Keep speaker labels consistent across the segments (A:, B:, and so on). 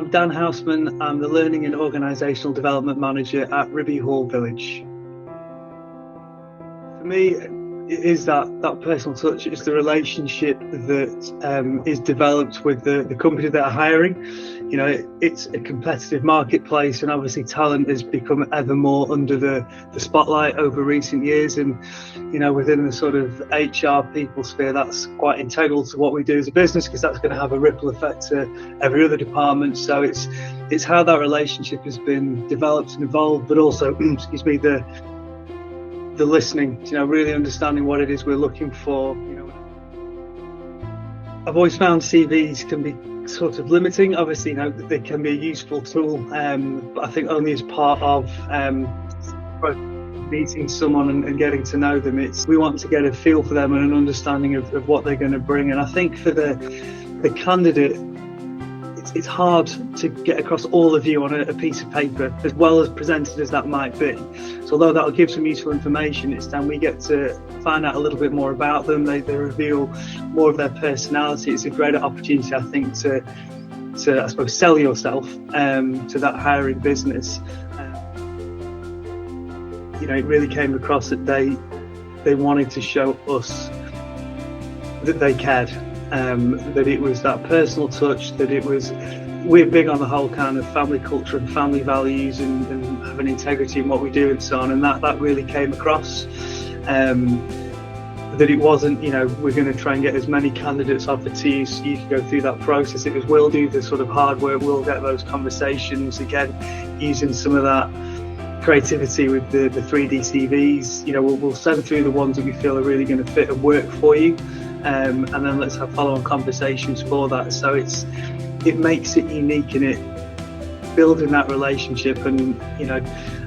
A: I'm Dan Houseman. I'm the Learning and Organisational Development Manager at Ribby Hall Village. For me, it is that personal touch. It's the relationship that is developed with the company that are hiring. You know, it's a competitive marketplace, and obviously talent has become ever more under the spotlight over recent years. And you know, within the sort of HR people sphere, that's quite integral to what we do as a business, because that's going to have a ripple effect to every other department. So it's how that relationship has been developed and evolved, but also, excuse me, the listening, you know, really understanding what it is we're looking for. You know, I've always found CVs can be sort of limiting. Obviously, you know, they can be a useful tool, but I think only as part of meeting someone and getting to know them. We want to get a feel for them and an understanding of what they're going to bring. And I think for the candidate, it's hard to get across all of you on a piece of paper, as well as presented as that might be. So although that'll give some useful information, it's then we get to find out a little bit more about them. They reveal more of their personality. It's a great opportunity, I think, to I suppose sell yourself to that hiring business. You know, it really came across that they wanted to show us that they cared. That it was that personal touch, that it was, we're big on the whole kind of family culture and family values and having integrity in what we do and so on, and that really came across. That it wasn't, you know, we're going to try and get as many candidates offered to you so you can go through that process. It was, we'll do the sort of hard work, we'll get those conversations, again, using some of that creativity with the 3D CVs. You know, we'll send through the ones that we feel are really going to fit and work for you. And then let's have follow-on conversations for that. So it makes it unique, in it building that relationship. And you know,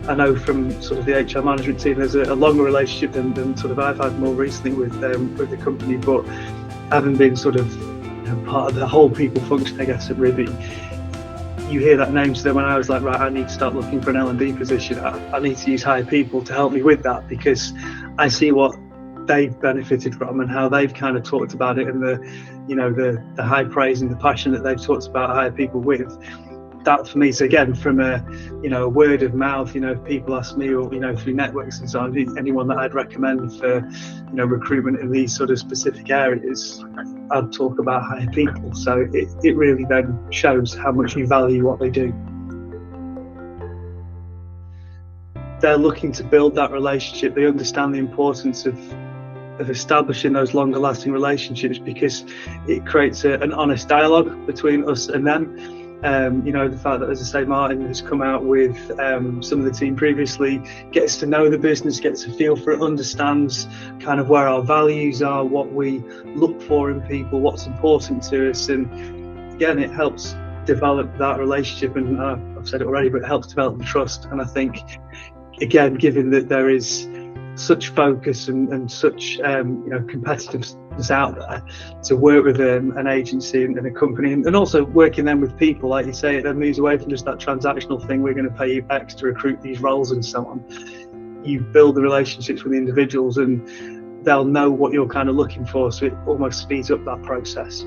A: I know from sort of the HR management team, there's a longer relationship than sort of I've had more recently with the company. But having been sort of, you know, part of the whole people function, I guess, at Ribby, you hear that name. So then when I was like, right, I need to start looking for an L&D position, I need to use hire people to help me with that, because I see what they've benefited from and how they've kind of talked about it, and the high praise and the passion that they've talked about hire people with. That for me, so again, from a word of mouth, you know, if people ask me, or you know, through networks and so on, anyone that I'd recommend for, you know, recruitment in these sort of specific areas, I'd talk about hire people. So it really then shows how much you value what they do. They're looking to build that relationship. They understand the importance of establishing those longer lasting relationships, because it creates an honest dialogue between us and them. You know, the fact that, as I say, Martin has come out with some of the team previously, gets to know the business, gets a feel for it, understands kind of where our values are, what we look for in people, what's important to us. And again, it helps develop that relationship. And I've said it already, but it helps develop the trust. And I think, again, given that there is such focus and such competitiveness out there, to work with an agency and a company, and also working then with people, like you say, it then moves away from just that transactional thing, we're going to pay you X to recruit these roles and so on. You build the relationships with the individuals, and they'll know what you're kind of looking for, so it almost speeds up that process.